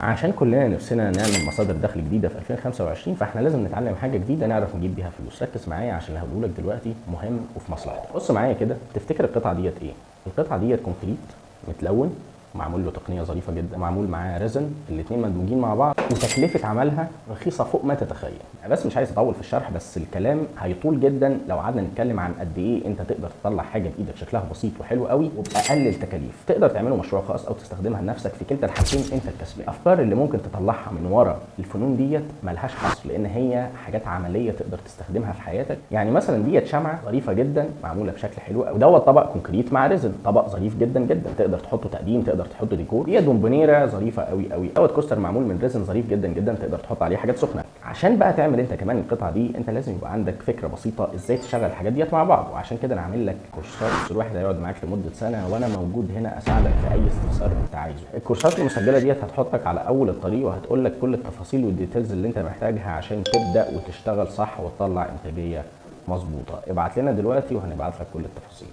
عشان كلنا نفسنا نعمل مصادر دخل جديده في 2025، فاحنا لازم نتعلم حاجه جديده نعرف نجيب بيها فلوس. ركز معايا عشان اللي هقوله لك دلوقتي مهم وفي مصلحتك. بص معايا كده، تفتكر القطعه ديت ايه؟ القطعه ديت كونكريت متلون، معمول له تقنيه ظريفه جدا، معمول معاه ريزن، الاثنين مدموجين مع بعض، وتكلفه عملها رخيصه فوق ما تتخيل. بس مش عايز اطول في الشرح، بس الكلام هيطول جدا لو قعدنا نتكلم عن قد ايه انت تقدر تطلع حاجه بايدك شكلها بسيط وحلو قوي وباقل التكاليف. تقدر تعمله مشروع خاص او تستخدمها لنفسك، في كلتا الحالتين انت الكسبان. الافكار اللي ممكن تطلعها من ورا الفنون ديت ملهاش حصر، لان هي حاجات عمليه تقدر تستخدمها في حياتك. يعني مثلا ديت شمعه ظريفه جدا معموله بشكل حلو قوي، ودوت طبق كونكريت مع ريزن، طبق ظريف جدا جدا تقدر تحطه تقديم، تقدر تحطه ديكور. ديت بونبونيره ظريفه قوي قوي، دوت كوستر معمول من ريزن ظريف جدا جدا تقدر تحط عليه حاجات سخنه. عشان بقى تعمل انت كمان القطعه دي، انت لازم يبقى عندك فكره بسيطه ازاي تشغل الحاجات ديت مع بعض. وعشان كده انا عامل لك كورسات، الواحد هيقعد معاك لمده سنه، وانا موجود هنا اساعدك في اي استفسار انت عايزه. الكورسات المسجله ديت هتحطك على اول الطريق، وهتقول لك كل التفاصيل والديتيلز اللي انت محتاجها عشان تبدا وتشتغل صح وتطلع انتاجيه مظبوطه. ابعت لنا دلوقتي وهنبعت لك كل التفاصيل.